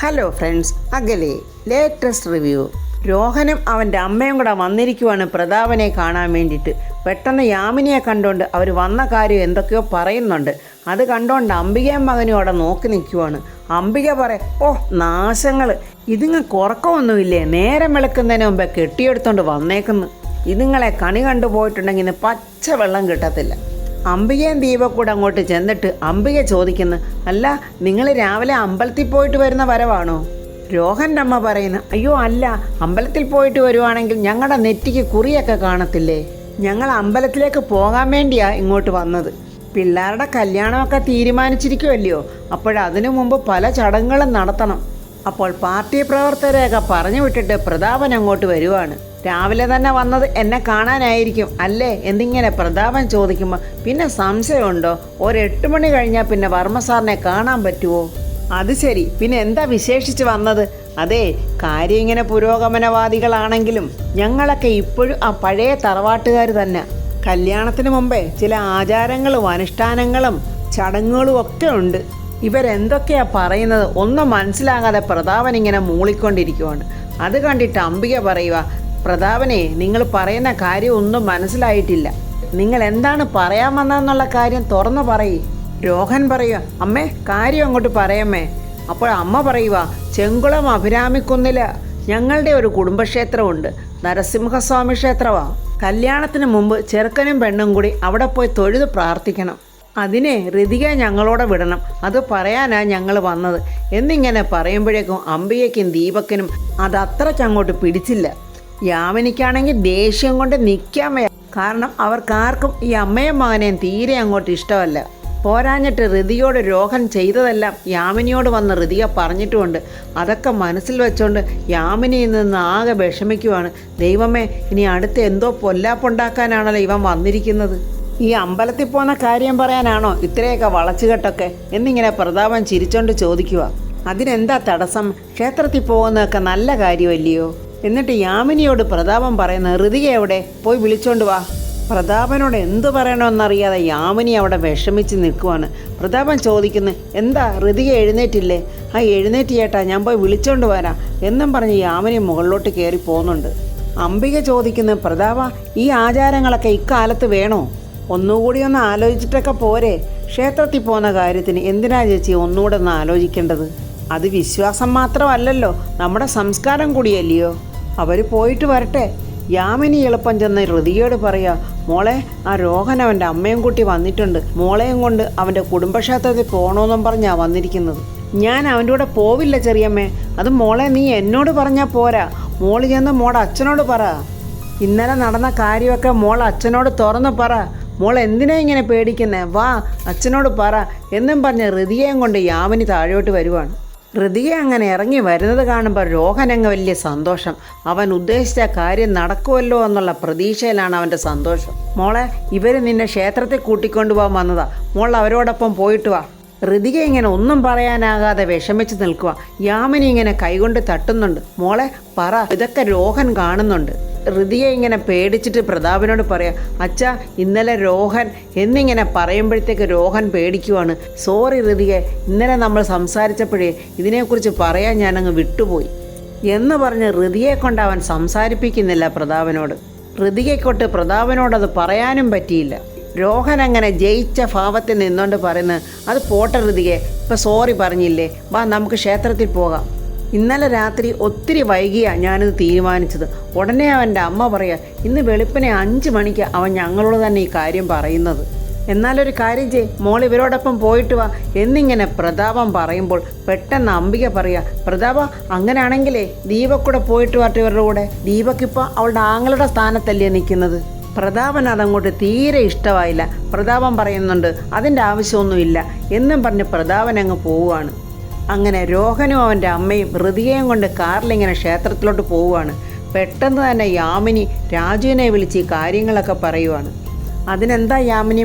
Hello friends, അകലെ latest review. രോഹനും അവൻ്റെ അമ്മയും കൂടെ വന്നിരിക്കുവാണ് പ്രതാപനെ കാണാൻ വേണ്ടിയിട്ട്. പെട്ടെന്ന് യാമിനിയെ കണ്ടുകൊണ്ട് അവർ വന്ന കാര്യം എന്തൊക്കെയോ പറയുന്നുണ്ട്. അത് കണ്ടുകൊണ്ട് അംബികയും മകനും അവിടെ നോക്കി നിൽക്കുവാണ്. അംബിക പറയും, ഓ നാശങ്ങൾ, ഇതിങ്ങൾക്ക് ഉറക്കമൊന്നുമില്ലേ? നേരം വെളുക്കുന്നതിന് മുമ്പേ കെട്ടിയെടുത്തോണ്ട് വന്നേക്കുന്നു. ഇതുങ്ങളെ കണി കണ്ടു പോയിട്ടുണ്ടെങ്കിൽ ഇന്ന് പച്ച വെള്ളം കിട്ടത്തില്ല. അംബികയും ദീപക്കൂടെ അങ്ങോട്ട് ചെന്നിട്ട് അംബിക ചോദിക്കുന്നു, അല്ല നിങ്ങൾ രാവിലെ അമ്പലത്തിൽ പോയിട്ട് വരുന്ന വരവാണോ? രോഹൻ്റെ അമ്മ പറയുന്നു, അയ്യോ അല്ല, അമ്പലത്തിൽ പോയിട്ട് വരുവാണെങ്കിൽ ഞങ്ങളുടെ നെറ്റിക്ക് കുറിയൊക്കെ കാണത്തില്ലേ? ഞങ്ങൾ അമ്പലത്തിലേക്ക് പോകാൻ വേണ്ടിയാ ഇങ്ങോട്ട് വന്നത്. പിള്ളേരുടെ കല്യാണമൊക്കെ തീരുമാനിച്ചിരിക്കുമല്ലയോ, അപ്പോഴതിനു മുമ്പ് പല ചടങ്ങുകളും നടത്തണം. അപ്പോൾ പാർട്ടി പ്രവർത്തകരെയൊക്കെ പറഞ്ഞു വിട്ടിട്ട് പ്രതാപൻ അങ്ങോട്ട് വരുവാണ്. രാവിലെ തന്നെ വന്നത് എന്നെ കാണാനായിരിക്കും അല്ലേ എന്നിങ്ങനെ പ്രതാപൻ ചോദിക്കുമ്പോൾ പിന്നെ സംശയമുണ്ടോ? 8 മണി കഴിഞ്ഞാൽ പിന്നെ വർമ്മ സാറിനെ കാണാൻ പറ്റുമോ? അത് ശരി, പിന്നെ എന്താ വിശേഷിച്ച് വന്നത്? അതെ, കാര്യം ഇങ്ങനെ പുരോഗമനവാദികളാണെങ്കിലും ഞങ്ങളൊക്കെ ഇപ്പോഴും ആ പഴയ തറവാട്ടുകാർ തന്നെ. കല്യാണത്തിന് മുമ്പേ ചില ആചാരങ്ങളും അനുഷ്ഠാനങ്ങളും ചടങ്ങുകളും ഒക്കെ ഉണ്ട്. ഇവരെന്തൊക്കെയാ പറയുന്നത് ഒന്നും മനസ്സിലാകാതെ പ്രതാപൻ ഇങ്ങനെ മൂളിക്കൊണ്ടിരിക്കുവാണ്. അത് കണ്ടിട്ട് അംബിക പറയുക, പ്രതാപനെ, നിങ്ങൾ പറയുന്ന കാര്യം ഒന്നും മനസ്സിലായിട്ടില്ല. നിങ്ങൾ എന്താണ് പറയാൻ വന്നതെന്നുള്ള കാര്യം തുറന്നു പറയേ. രോഹൻ പറയുക, അമ്മേ കാര്യം അങ്ങോട്ട് പറയമ്മേ. അപ്പോൾ അമ്മ പറയുക, ചെങ്കുളം അഭിരാമിക്കുന്നില് ഞങ്ങളുടെ ഒരു കുടുംബക്ഷേത്രമുണ്ട്, നരസിംഹസ്വാമി ക്ഷേത്രമാണ്. കല്യാണത്തിന് മുമ്പ് ചെറുക്കനും പെണ്ണും കൂടി അവിടെ പോയി തൊഴുത് പ്രാർത്ഥിക്കണം. അതിനെ ഋതിക ഞങ്ങളോട് വിടണം, അത് പറയാനാണ് ഞങ്ങൾ വന്നത് എന്നിങ്ങനെ പറയുമ്പോഴേക്കും അംബികയ്ക്കും ദീപക്കിനും അത് അത്രയ്ക്ക് അങ്ങോട്ട് പിടിച്ചില്ല. യാമിനിക്കാണെങ്കിൽ ദേഷ്യം കൊണ്ട് നിൽക്കാൻ വയ്യ. കാരണം അവർക്കാർക്കും ഈ അമ്മയും മകനെയും തീരെ അങ്ങോട്ട് ഇഷ്ടമല്ല. പോരാഞ്ഞിട്ട് ഋതിയോട് രോഹൻ ചെയ്തതെല്ലാം യാമിനിയോട് വന്ന് ഋതിക പറഞ്ഞിട്ടുമുണ്ട്. അതൊക്കെ മനസ്സിൽ വെച്ചുകൊണ്ട് യാമിനിയിൽ നിന്ന് ആകെ വിഷമിക്കുവാണ്. ദൈവമേ, ഇനി അടുത്ത് എന്തോ പൊല്ലാപ്പുണ്ടാക്കാനാണല്ലോ ഇവൻ വന്നിരിക്കുന്നത്. ഈ അമ്പലത്തിൽ പോകുന്ന കാര്യം പറയാനാണോ ഇത്രയൊക്കെ വളച്ചുകെട്ടൊക്കെ എന്നിങ്ങനെ പ്രതാപൻ ചിരിച്ചോണ്ട് ചോദിക്കുക. അതിനെന്താ തടസ്സം? ക്ഷേത്രത്തിൽ പോകുന്നതൊക്കെ നല്ല കാര്യമല്ലയോ? എന്നിട്ട് യാമിനിയോട് പ്രതാപൻ പറയുന്നത്, ഋതിക എവിടെ? പോയി വിളിച്ചോണ്ട് വാ. പ്രതാപനോട് എന്തു പറയണമെന്നറിയാതെ യാമിനി അവിടെ വിഷമിച്ച് നിൽക്കുവാണ്. പ്രതാപൻ ചോദിക്കുന്നു, എന്താ ഋതിക എഴുന്നേറ്റില്ലേ? ആ എഴുന്നേറ്റ് ചേട്ടാ, ഞാൻ പോയി വിളിച്ചോണ്ട് വരാം എന്നും പറഞ്ഞ് യാമിനി മുകളിലോട്ട് കയറി പോകുന്നുണ്ട്. അംബിക ചോദിക്കുന്നു, പ്രതാപ, ഈ ആചാരങ്ങളൊക്കെ ഇക്കാലത്ത് വേണോ? ഒന്നുകൂടി ഒന്ന് ആലോചിച്ചിട്ടൊക്കെ പോരെ? ക്ഷേത്രത്തിൽ പോകുന്ന കാര്യത്തിന് എന്തിനാ ചേച്ചി ഒന്നുകൂടെ ഒന്ന് ആലോചിക്കേണ്ടത്? അത് വിശ്വാസം മാത്രമല്ലല്ലോ, നമ്മുടെ സംസ്കാരം കൂടിയല്ലയോ? അവർ പോയിട്ട് വരട്ടെ. യാമിനി എളുപ്പം ചെന്ന് ഋതികയോട് പറയാ, മോളെ, ആ രോഹൻ അവൻ്റെ അമ്മയും കൂട്ടി വന്നിട്ടുണ്ട്, മോളെയും കൊണ്ട് അവൻ്റെ കുടുംബക്ഷേത്രത്തിൽ പോകണമെന്നും പറഞ്ഞാണ് വന്നിരിക്കുന്നത്. ഞാൻ അവൻ്റെ കൂടെ പോവില്ല ചെറിയമ്മേ. അത് മോളെ നീ എന്നോട് പറഞ്ഞാൽ പോരാ, മോള് ചെന്ന് മോളുടെ അച്ഛനോട് പറ. ഇന്നലെ നടന്ന കാര്യമൊക്കെ മോൾ അച്ഛനോട് തുറന്ന് പറ. മോൾ എന്തിനാ ഇങ്ങനെ പേടിക്കുന്നേ? വാ, അച്ഛനോട് പറ എന്നും പറഞ്ഞ് ഋതികയും കൊണ്ട് യാമിനി താഴോട്ട് വരുവാണ്. ഋതിക അങ്ങനെ ഇറങ്ങി വരുന്നത് കാണുമ്പോൾ രോഹനങ്ങ് വലിയ സന്തോഷം. അവൻ ഉദ്ദേശിച്ച കാര്യം നടക്കുമല്ലോ എന്നുള്ള പ്രതീക്ഷയിലാണ് അവൻ്റെ സന്തോഷം. മോളെ, ഇവർ നിന്നെ ക്ഷേത്രത്തിൽ കൂട്ടിക്കൊണ്ടുപോകാൻ വന്നതാ, മോൾ അവരോടൊപ്പം പോയിട്ട് വാ. ഋതിക ഇങ്ങനെ ഒന്നും പറയാനാകാതെ വിഷമിച്ച് നിൽക്കുക. യാമിനി ഇങ്ങനെ കൈകൊണ്ട് തട്ടുന്നുണ്ട്. മോളെ പറ, ഇതൊക്കെ രോഹൻ കാണുന്നുണ്ട്. ഋതിക ഇങ്ങനെ പേടിച്ചിട്ട് പ്രതാപനോട് പറയാം, അച്ഛാ, ഇന്നലെ രോഹൻ എന്നിങ്ങനെ പറയുമ്പോഴത്തേക്ക് രോഹൻ പേടിക്കുവാണ്. സോറി ഋതിക, ഇന്നലെ നമ്മൾ സംസാരിച്ചപ്പോഴേ ഇതിനെക്കുറിച്ച് പറയാൻ ഞാനങ്ങ് വിട്ടുപോയി എന്ന് പറഞ്ഞ് ഋതികയെ കൊണ്ട് അവൻ സംസാരിപ്പിക്കുന്നില്ല പ്രതാപനോട്. ഋതികയ്ക്കൊട്ട് പ്രതാപനോടത് പറയാനും പറ്റിയില്ല. രോഹൻ അങ്ങനെ ജയിച്ച ഭാവത്തിൽ നിന്നുകൊണ്ട് പറയുന്നത്, അത് പോട്ടെ ഋതികയെ, ഇപ്പം സോറി പറഞ്ഞില്ലേ, വാ നമുക്ക് ക്ഷേത്രത്തിൽ പോകാം. ഇന്നലെ രാത്രി ഒത്തിരി വൈകിയാണ് ഞാനിത് തീരുമാനിച്ചത്. ഉടനെ അവൻ്റെ അമ്മ പറയാ, ഇന്ന് വെളുപ്പിനെ 5 മണിക്ക് അവൻ ഞങ്ങളോട് തന്നെ ഈ കാര്യം പറയുന്നത്. എന്നാലൊരു കാര്യം ചെയ്യ്, മോൾ ഇവരോടൊപ്പം പോയിട്ട് വാ എന്നിങ്ങനെ പ്രതാപം പറയുമ്പോൾ പെട്ടെന്ന് അംബിക പറയാ, പ്രതാപ, അങ്ങനെയാണെങ്കിലേ ദീപക്കൂടെ പോയിട്ട് വാട്ടെ ഇവരുടെ കൂടെ. ദീപക്കിപ്പോൾ അവളുടെ ആങ്ങളുടെ സ്ഥാനത്തല്ലേ നിൽക്കുന്നത്. പ്രതാപൻ അതങ്ങോട്ട് തീരെ ഇഷ്ടമായില്ല. പ്രതാപൻ പറയുന്നുണ്ട്, അതിൻ്റെ ആവശ്യമൊന്നുമില്ല എന്നും പറഞ്ഞ് പ്രതാപൻ അങ്ങ് പോവുകയാണ്. അങ്ങനെ രോഹനും അവൻ്റെ അമ്മയും ഋതികയും കൊണ്ട് കാറിലിങ്ങനെ ക്ഷേത്രത്തിലോട്ട് പോവുകയാണ്. പെട്ടെന്ന് തന്നെ യാമിനി രാജുവിനെ വിളിച്ച് ഈ കാര്യങ്ങളൊക്കെ പറയുവാണ്. അതിനെന്താ യാമിനി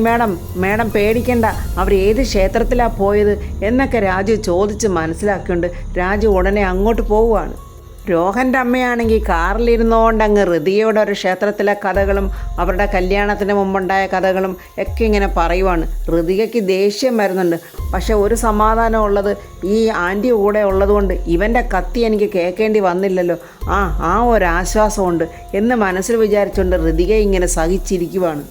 മേഡം പേടിക്കണ്ട, അവർ ഏത് ക്ഷേത്രത്തിലാണ് പോയത് എന്നൊക്കെ രാജു ചോദിച്ച് മനസ്സിലാക്കിക്കൊണ്ട് രാജു ഉടനെ അങ്ങോട്ട് പോവുകയാണ്. രോഹൻ്റെ അമ്മയാണെങ്കിൽ കാറിലിരുന്നുകൊണ്ട് അങ്ങ് ഋതികയുടെ ഒരു ക്ഷേത്രത്തിലെ കഥകളും അവരുടെ കല്യാണത്തിന് മുമ്പുണ്ടായ കഥകളും ഒക്കെ ഇങ്ങനെ പറയുവാണ്. ഋതികയ്ക്ക് ദേഷ്യം വരുന്നുണ്ട്. പക്ഷെ ഒരു സമാധാനം ഉള്ളത്, ഈ ആൻറ്റി കൂടെ ഉള്ളതുകൊണ്ട് ഇവൻ്റെ കത്തി എനിക്ക് കേൾക്കേണ്ടി വന്നില്ലല്ലോ, ആ ഒരു ആശ്വാസമുണ്ട് എന്ന് മനസ്സിൽ വിചാരിച്ചുകൊണ്ട് ഋതിക ഇങ്ങനെ സഹിച്ചിരിക്കുവാണ്.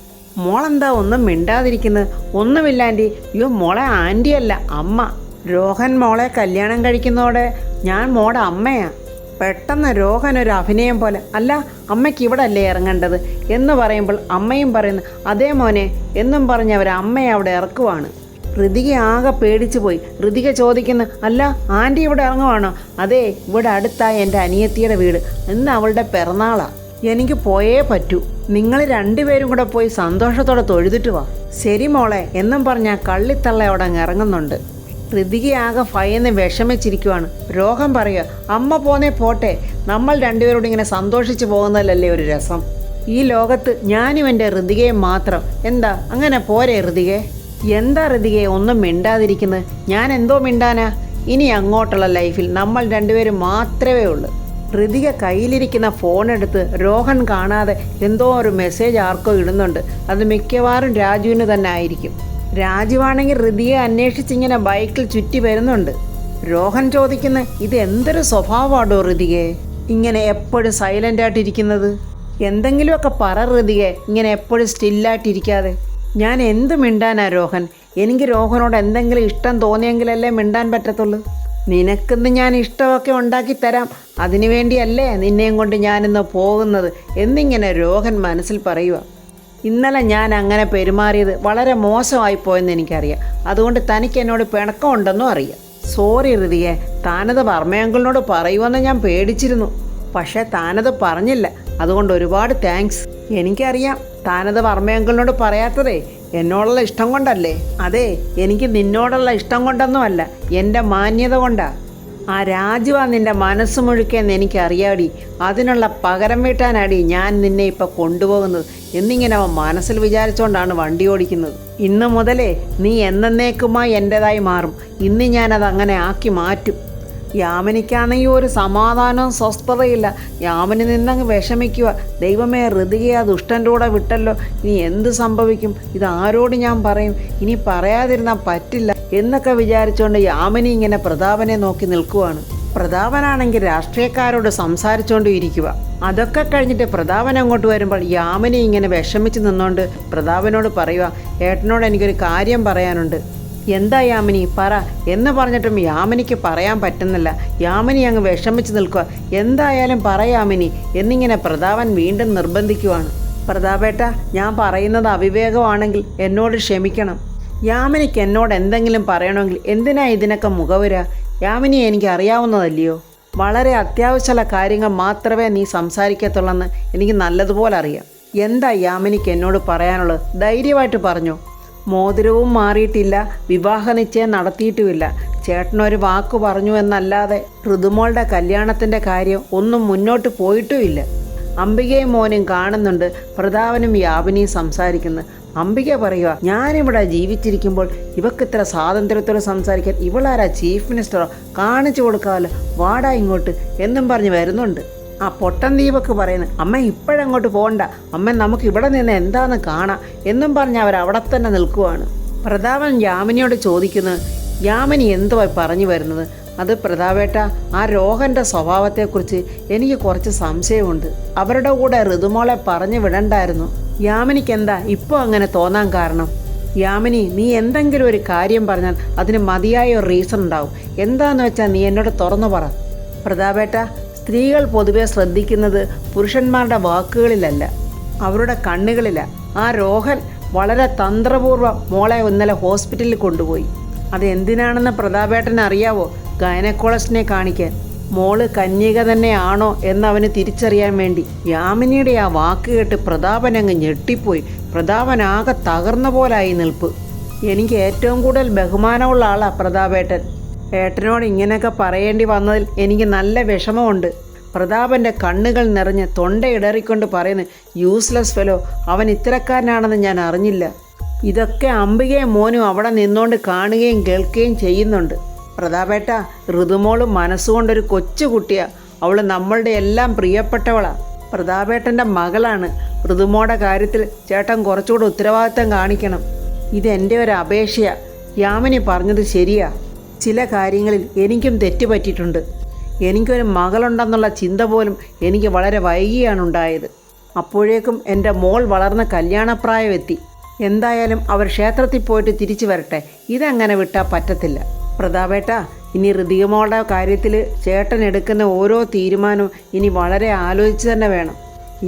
മോളെന്താ ഒന്നും മിണ്ടാതിരിക്കുന്നത്? ഒന്നുമില്ല ആൻറ്റി. അയ്യോ മോളെ ആൻറ്റിയല്ല, അമ്മ. രോഹൻ മോളെ കല്യാണം കഴിക്കുന്നതോടെ ഞാൻ മോടെ അമ്മയാണ്. പെട്ടെന്ന് രോഹൻ ഒരു അഭിനയം പോലെ, അല്ല അമ്മയ്ക്ക് ഇവിടെ അല്ലേ ഇറങ്ങേണ്ടത് എന്ന് പറയുമ്പോൾ അമ്മയും പറയുന്നു അതേ മോനെ എന്നും പറഞ്ഞ് അവർ അമ്മയെ അവിടെ ഇറക്കുവാണ്. ഋതിക ആകെ പേടിച്ചു പോയി. ഋതിക ചോദിക്കുന്നു, അല്ല ആൻറ്റി ഇവിടെ ഇറങ്ങുവാണോ? അതെ, ഇവിടെ അടുത്തായി എൻ്റെ അനിയത്തിയുടെ വീട്, ഇന്ന് അവളുടെ പിറന്നാളാണ്, എനിക്ക് പോയേ പറ്റൂ, നിങ്ങൾ രണ്ടുപേരും കൂടെ പോയി സന്തോഷത്തോടെ തൊഴുതിട്ട് വാ. ശരി മോളെ എന്നും പറഞ്ഞാൽ കള്ളിത്തള്ള അവിടെ അങ്ങ് ഇറങ്ങുന്നുണ്ട്. ഋതികയാകെ ഭയന്ന് വിഷമിച്ചിരിക്കുവാണ്. രോഹൻ പറയുക, അമ്മ പോന്നേ പോട്ടെ, നമ്മൾ രണ്ടുപേരോട് ഇങ്ങനെ സന്തോഷിച്ച് പോകുന്നതല്ലേ ഒരു രസം. ഈ ലോകത്ത് ഞാനും എൻ്റെ ഋതികയെ മാത്രം. എന്താ അങ്ങനെ പോരെ ഋതികയെ? എന്താ ഋതികയെ ഒന്നും മിണ്ടാതിരിക്കുന്നത്? ഞാൻ എന്തോ മിണ്ടാനാ? ഇനി അങ്ങോട്ടുള്ള ലൈഫിൽ നമ്മൾ രണ്ടുപേരും മാത്രമേ ഉള്ളൂ. ഋതിക കയ്യിലിരിക്കുന്ന ഫോണെടുത്ത് രോഹൻ കാണാതെ എന്തോ ഒരു മെസ്സേജ് ആർക്കോ ഇടുന്നുണ്ട്. അത് മിക്കവാറും രാജുവിന് തന്നെ ആയിരിക്കും. രാജുവാണെങ്കിൽ ഋതിയെ അന്വേഷിച്ചിങ്ങനെ ബൈക്കിൽ ചുറ്റി വരുന്നുണ്ട്. രോഹൻ ചോദിക്കുന്ന, ഇത് എന്തൊരു സ്വഭാവമാണോ ഋതികയെ, ഇങ്ങനെ എപ്പോഴും സൈലൻ്റ് ആയിട്ടിരിക്കുന്നത്? എന്തെങ്കിലുമൊക്കെ പറ ഋതികയെ, ഇങ്ങനെ എപ്പോഴും സ്റ്റില്ലായിട്ടിരിക്കാതെ. ഞാൻ എന്ത് മിണ്ടാനാ രോഹൻ? എനിക്ക് രോഹനോട് എന്തെങ്കിലും ഇഷ്ടം തോന്നിയെങ്കിലല്ലേ മിണ്ടാൻ പറ്റത്തുള്ളൂ. നിനക്കിന്ന് ഞാൻ ഇഷ്ടമൊക്കെ ഉണ്ടാക്കി തരാം, അതിനുവേണ്ടിയല്ലേ നിന്നെയും കൊണ്ട് ഞാനിന്ന് പോകുന്നത് എന്നിങ്ങനെ രോഹൻ മനസ്സിൽ പറയുക. ഇന്നലെ ഞാൻ അങ്ങനെ പെരുമാറിയത് വളരെ മോശമായിപ്പോയെന്ന് എനിക്കറിയാം. അതുകൊണ്ട് തനിക്ക് എന്നോട് പിണക്കമുണ്ടെന്നും അറിയാം. സോറി ഋതികയെ, താനത് വർമ്മയങ്കിളിനോട് പറയുമെന്ന് ഞാൻ പേടിച്ചിരുന്നു. പക്ഷേ താനത് പറഞ്ഞില്ല, അതുകൊണ്ട് ഒരുപാട് താങ്ക്സ്. എനിക്കറിയാം താനത് വർമ്മയങ്കിളിനോട് പറയാത്തതേ എന്നോടുള്ള ഇഷ്ടം കൊണ്ടല്ലേ. അതെ, എനിക്ക് നിന്നോടുള്ള ഇഷ്ടം കൊണ്ടൊന്നുമല്ല, എൻ്റെ മാന്യത കൊണ്ടാ. ആ രാജുവാ നിൻ്റെ മനസ്സ് മുഴുക്കെന്ന് എനിക്കറിയാടി, അതിനുള്ള പകരം വീട്ടാനാടി ഞാൻ നിന്നെ ഇപ്പം കൊണ്ടുപോകുന്നത് എന്നിങ്ങനെ അവൻ മനസ്സിൽ വിചാരിച്ചുകൊണ്ടാണ് വണ്ടി ഓടിക്കുന്നത്. ഇന്ന് മുതലേ നീ എന്നേക്കുമായി എൻ്റേതായി മാറും. ഇന്ന് ഞാനത് അങ്ങനെ ആക്കി മാറ്റും. യാമിനിക്കാണെങ്കിൽ ഒരു സമാധാനവും സ്വസ്ഥതയില്ല. യാമിനി നിന്നങ്ങ് വിഷമിക്കുക. ദൈവമേ, ഋതികയെ ദുഷ്ടൻ്റെ കൂടെ വിട്ടല്ലോ, ഇനി എന്ത് സംഭവിക്കും? ഇതാരോട് ഞാൻ പറയും? ഇനി പറയാതിരുന്നാൽ പറ്റില്ല എന്നൊക്കെ വിചാരിച്ചുകൊണ്ട് യാമിനി ഇങ്ങനെ പ്രതാപനെ നോക്കി നിൽക്കുവാണ്. പ്രതാപനാണെങ്കിൽ രാഷ്ട്രീയക്കാരോട് സംസാരിച്ചുകൊണ്ട് ഇരിക്കുക. അതൊക്കെ കഴിഞ്ഞിട്ട് പ്രതാപൻ അങ്ങോട്ട് വരുമ്പോൾ യാമിനി ഇങ്ങനെ വിഷമിച്ച് നിന്നുകൊണ്ട് പ്രതാപനോട് പറയുക, ഏട്ടനോട് എനിക്കൊരു കാര്യം പറയാനുണ്ട്. എന്താ യാമിനി പറ എന്ന് പറഞ്ഞിട്ടും യാമിനിക്ക് പറയാൻ പറ്റുന്നില്ല. യാമിനി അങ്ങ് വിഷമിച്ച് നിൽക്കുക. എന്തായാലും പറയാമിനി എന്നിങ്ങനെ പ്രതാപൻ വീണ്ടും നിർബന്ധിക്കുവാണ്. പ്രതാപേട്ട, ഞാൻ പറയുന്നത് അവിവേകമാണെങ്കിൽ എന്നോട് ക്ഷമിക്കണം. യാമിനിക്ക് എന്നോട് എന്തെങ്കിലും പറയണമെങ്കിൽ എന്തിനാ ഇതിനൊക്കെ മുഖവുര? യാമിനി എനിക്ക് അറിയാവുന്നതല്ലയോ? വളരെ അത്യാവശ്യമുള്ള കാര്യങ്ങൾ മാത്രമേ നീ സംസാരിക്കത്തുള്ളെന്ന് എനിക്ക് നല്ലതുപോലെ അറിയാം. എന്താ യാമിനിക്ക് എന്നോട് പറയാനുള്ളത്? ധൈര്യമായിട്ട് പറഞ്ഞോ. മോതിരവും മാറിയിട്ടില്ല, വിവാഹ നിശ്ചയം നടത്തിയിട്ടുമില്ല. ചേട്ടനൊരു വാക്ക് പറഞ്ഞു എന്നല്ലാതെ ഋതുമോളുടെ കല്യാണത്തിൻ്റെ കാര്യം ഒന്നും മുന്നോട്ട് പോയിട്ടുമില്ല. അംബികയും മോനും കാണുന്നുണ്ട് പ്രതാപനും യാമിനിയും സംസാരിക്കുന്നു. അംബിക പറയുക, ഞാനിവിടെ ജീവിച്ചിരിക്കുമ്പോൾ ഇവക്ക് ഇത്ര സ്വാതന്ത്ര്യത്തോടെ സംസാരിക്കാൻ ഇവളാരാ ചീഫ് മിനിസ്റ്ററോ? കാണിച്ചു കൊടുക്കാമല്ലോ, വാടാ ഇങ്ങോട്ട് എന്നും പറഞ്ഞ് വരുന്നുണ്ട്. ആ പൊട്ടൻ ദീപക്ക് പറയുന്നത്, അമ്മ ഇപ്പോഴങ്ങോട്ട് പോകണ്ട, അമ്മ നമുക്ക് ഇവിടെ നിന്ന് എന്താണെന്ന് കാണാം എന്നും പറഞ്ഞ് അവരവിടെ തന്നെ നിൽക്കുവാണ്. പ്രതാപൻ യാമിനിയോട് ചോദിക്കുന്നത്, യാമിനി എന്തുവായി പറഞ്ഞു വരുന്നത്? അത് പ്രതാപേട്ട, ആ രോഹൻ്റെ സ്വഭാവത്തെക്കുറിച്ച് എനിക്ക് കുറച്ച് സംശയമുണ്ട്. അവരുടെ കൂടെ ഋതുമോളെ പറഞ്ഞു വിടണ്ടായിരുന്നു. യാമിനിക്ക് എന്താ ഇപ്പോൾ അങ്ങനെ തോന്നാൻ കാരണം? യാമിനി, നീ എന്തെങ്കിലും ഒരു കാര്യം പറഞ്ഞാൽ അതിന് മതിയായ ഒരു റീസൺ ഉണ്ടാവും. എന്താന്ന് വെച്ചാൽ നീ എന്നോട് തുറന്നു പറ. പ്രതാപേട്ട, സ്ത്രീകൾ പൊതുവെ ശ്രദ്ധിക്കുന്നത് പുരുഷന്മാരുടെ വാക്കുകളിലല്ല, അവരുടെ കണ്ണുകളിലാണ്. ആ രോഹൻ വളരെ തന്ത്രപൂർവ്വം മോളെ ഇന്നലെ ഹോസ്പിറ്റലിൽ കൊണ്ടുപോയി. അതെന്തിനാണെന്ന് പ്രതാപേട്ടന് അറിയാവോ? ഗൈനക്കോളജിസ്റ്റിനെ കാണിക്കാൻ. മോള് കന്യക തന്നെയാണോ എന്നവന് തിരിച്ചറിയാൻ വേണ്ടി. യാമിനിയുടെ ആ വാക്ക് കേട്ട് പ്രതാപൻ അങ്ങ് ഞെട്ടിപ്പോയി. പ്രതാപൻ ആകെ തകർന്ന പോലായി നിൽപ്പ്. എനിക്ക് ഏറ്റവും കൂടുതൽ ബഹുമാനമുള്ള ആളാണ് പ്രതാപേട്ടൻ. ഏട്ടനോട് ഇങ്ങനെയൊക്കെ പറയേണ്ടി വന്നതിൽ എനിക്ക് നല്ല വിഷമമുണ്ട്. പ്രതാപൻ്റെ കണ്ണുകൾ നിറഞ്ഞ് തൊണ്ടയിടറിക്കൊണ്ട് പറയുന്നു, യൂസ്ലെസ് ഫെലോ, അവൻ ഇത്തരക്കാരനാണെന്ന് ഞാൻ അറിഞ്ഞില്ല. ഇതൊക്കെ അംബികയും മോനും അവിടെ നിന്നുകൊണ്ട് കാണുകയും കേൾക്കുകയും ചെയ്യുന്നുണ്ട്. പ്രതാപേട്ട, ഋതുമോള് മനസ്സുകൊണ്ടൊരു കൊച്ചു കുട്ടിയാണ്. അവൾ നമ്മളുടെ എല്ലാം പ്രിയപ്പെട്ടവളാണ്. പ്രതാപേട്ടൻ്റെ മകളാണ്. ഋതുമോടെ കാര്യത്തിൽ ചേട്ടൻ കുറച്ചുകൂടെ ഉത്തരവാദിത്തം കാണിക്കണം. ഇതെൻ്റെ ഒരു അപേക്ഷയാണ്. യാമിനി പറഞ്ഞത് ശരിയാ. ചില കാര്യങ്ങളിൽ എനിക്കും തെറ്റുപറ്റിയിട്ടുണ്ട്. എനിക്കൊരു മകളുണ്ടെന്നുള്ള ചിന്ത പോലും എനിക്ക് വളരെ വൈകിയാണ് ഉണ്ടായത്. അപ്പോഴേക്കും എൻ്റെ മോൾ വളർന്ന കല്യാണപ്രായമെത്തി. എന്തായാലും അവർ ക്ഷേത്രത്തിൽ പോയിട്ട് തിരിച്ചു വരട്ടെ. ഇതങ്ങനെ വിട്ടാൽ പറ്റത്തില്ല. പ്രതാപേട്ട, ഇനി ഋതികമോളുടെ കാര്യത്തിൽ ചേട്ടൻ എടുക്കുന്ന ഓരോ തീരുമാനവും ഇനി വളരെ ആലോചിച്ച് തന്നെ വേണം.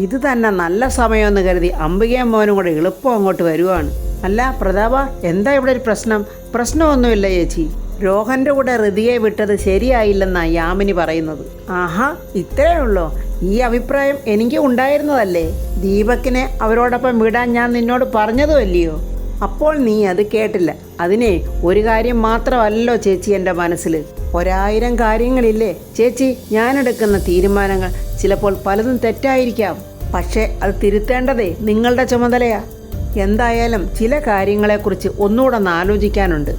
ഇത് തന്നെ നല്ല സമയമെന്ന് കരുതി അംബികയും മോനും കൂടെ എളുപ്പം അങ്ങോട്ട് വരുവാണ്. അല്ല പ്രതാപ, എന്താ ഇവിടെ ഒരു പ്രശ്നം? പ്രശ്നമൊന്നുമില്ല ചേച്ചി. രോഹൻ്റെ കൂടെ ഋതിയെ വിട്ടത് ശരിയായില്ലെന്നാണ് യാമിനി പറയുന്നത്. ആഹാ, ഇത്രയേ ഉള്ളോ? ഈ അഭിപ്രായം എനിക്ക് ഉണ്ടായിരുന്നതല്ലേ? ദീപക്കിനെ അവരോടൊപ്പം വിടാൻ ഞാൻ നിന്നോട് പറഞ്ഞതുമല്ലയോ? അപ്പോൾ നീ അത് കേട്ടില്ല. അതിനെ ഒരു കാര്യം മാത്രമല്ലോ ചേച്ചി എൻ്റെ മനസ്സിൽ. 1000 കാര്യങ്ങളില്ലേ ചേച്ചി. ഞാനെടുക്കുന്ന തീരുമാനങ്ങൾ ചിലപ്പോൾ പലതും തെറ്റായിരിക്കാം. പക്ഷേ അത് തിരുത്തേണ്ടതേ നിങ്ങളുടെ ചുമതലയാ. എന്തായാലും ചില കാര്യങ്ങളെക്കുറിച്ച് ഒന്നുകൂടെ ഒന്ന് ആലോചിക്കാനുണ്ട്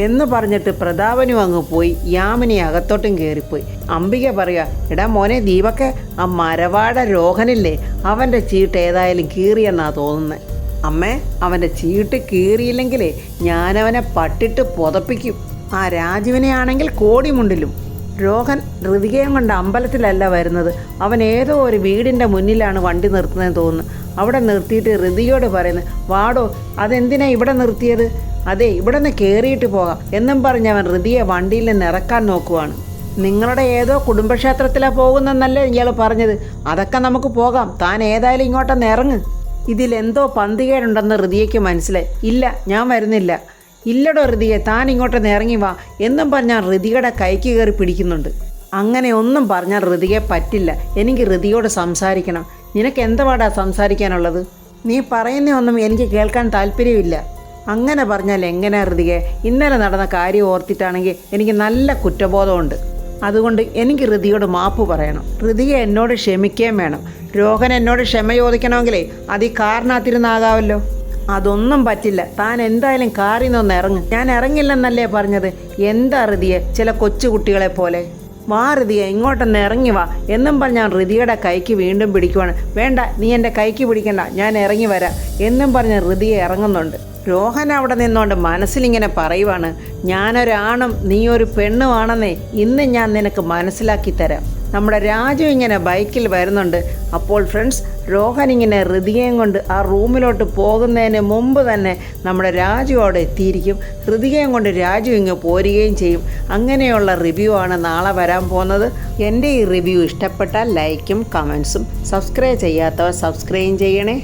എന്ന് പറഞ്ഞിട്ട് പ്രതാപനും അങ്ങ് പോയി. യാമിനി അകത്തോട്ടും കയറിപ്പോയി. അംബിക പറയുക, എടാ മോനെ ദീപക്കെ, ആ മരവാട രോഹനില്ലേ, അവൻ്റെ ചീട്ട് ഏതായാലും കീറിയെന്നാ തോന്നുന്നത്. അമ്മേ, അവൻ്റെ ചീട്ട് കീറിയില്ലെങ്കിലേ ഞാനവനെ പട്ടിട്ട് പുതപ്പിക്കും. ആ രാജുവിനെ ആണെങ്കിൽ കോടിമുണ്ടിലും. രോഹൻ ഋതികയും കൊണ്ട് അമ്പലത്തിലല്ല വരുന്നത്. അവൻ ഏതോ ഒരു വീടിൻ്റെ മുന്നിലാണ് വണ്ടി നിർത്തുന്നതെന്ന് തോന്നുന്നു. അവിടെ നിർത്തിയിട്ട് ഋതികയോട് പറയുന്നത്, വാടോ, അതെന്തിനാ ഇവിടെ നിർത്തിയത്? അതെ, ഇവിടെ നിന്ന് കയറിയിട്ട് പോകാം എന്നും പറഞ്ഞ് അവൻ ഋതിയെ വണ്ടിയിൽ നിന്ന് ഇറക്കാൻ നോക്കുവാണ്. നിങ്ങളുടെ ഏതോ കുടുംബക്ഷേത്രത്തിലാണ് പോകുന്നെന്നല്ലേ ഇയാൾ പറഞ്ഞത്? അതൊക്കെ നമുക്ക് പോകാം. താൻ ഏതായാലും ഇങ്ങോട്ടൊന്ന് ഇറങ്ങ്. ഇതിലെന്തോ പന്തികേടുണ്ടെന്ന് ഋതിയയ്ക്ക് മനസ്സിലായി. ഇല്ല, ഞാൻ വരുന്നില്ല. ഇല്ലടോ ഋതിയെ, താൻ ഇങ്ങോട്ടൊന്ന് ഇറങ്ങി വാ എന്നും പറഞ്ഞാൽ ഋതികയുടെ കൈക്ക് കയറി പിടിക്കുന്നുണ്ട്. അങ്ങനെ ഒന്നും പറഞ്ഞാൽ ഋതികയെ പറ്റില്ല. എനിക്ക് ഋതിയോട് സംസാരിക്കണം. നിനക്ക് എന്തുവാടാ സംസാരിക്കാനുള്ളത്? നീ പറയുന്നതൊന്നും എനിക്ക് കേൾക്കാൻ താല്പര്യമില്ല. അങ്ങനെ പറഞ്ഞാൽ എങ്ങനെയാ ഋതികയെ? ഇന്നലെ നടന്ന കാര്യം ഓർത്തിട്ടാണെങ്കിൽ എനിക്ക് നല്ല കുറ്റബോധമുണ്ട്. അതുകൊണ്ട് എനിക്ക് ഋതിയോട് മാപ്പ് പറയണം. ഋതിക എന്നോട് ക്ഷമിക്കുകയും വേണം. രോഹൻ എന്നോട് ക്ഷമ ചോദിക്കണമെങ്കിലേ അത് ഈ കാറിനകത്തിരുന്നാകാമല്ലോ. അതൊന്നും പറ്റില്ല. താൻ എന്തായാലും കാറിൽ നിന്നൊന്ന് ഇറങ്ങ്. ഞാൻ ഇറങ്ങില്ലെന്നല്ലേ പറഞ്ഞത്? എന്താ ഋതിയെ ചില കൊച്ചുകുട്ടികളെ പോലെ? വാ ഋതിയെ, ഇങ്ങോട്ടൊന്ന് ഇറങ്ങി വാ എന്നും പറഞ്ഞാൽ ഋതിയുടെ കൈക്ക് വീണ്ടും പിടിക്കുവാണ്. വേണ്ട, നീ എൻ്റെ കൈക്ക് പിടിക്കണ്ട, ഞാൻ ഇറങ്ങി വരാം എന്നും പറഞ്ഞ് ഋതിയെ ഇറങ്ങുന്നുണ്ട്. രോഹൻ അവിടെ നിന്നുകൊണ്ട് മനസ്സിലിങ്ങനെ പറയുവാണ്, ഞാനൊരാണും നീ ഒരു പെണ്ണുമാണെന്നേ ഇന്ന് ഞാൻ നിനക്ക് മനസ്സിലാക്കി തരാം. നമ്മുടെ രാജു ഇങ്ങനെ ബൈക്കിൽ വരുന്നുണ്ട്. അപ്പോൾ ഫ്രണ്ട്സ്, രോഹൻ ഇങ്ങനെ ഋതികയും കൊണ്ട് ആ റൂമിലോട്ട് പോകുന്നതിന് മുമ്പ് തന്നെ നമ്മുടെ രാജു അവിടെ എത്തിയിരിക്കും. ഋതികയും കൊണ്ട് രാജു ഇങ്ങ് പോരുകയും ചെയ്യും. അങ്ങനെയുള്ള റിവ്യൂ ആണ് നാളെ വരാൻ പോകുന്നത്. എൻ്റെ ഈ റിവ്യൂ ഇഷ്ടപ്പെട്ടാൽ ലൈക്കും കമൻസും, സബ്സ്ക്രൈബ് ചെയ്യാത്തവർ സബ്സ്ക്രൈബ് ചെയ്യണേ.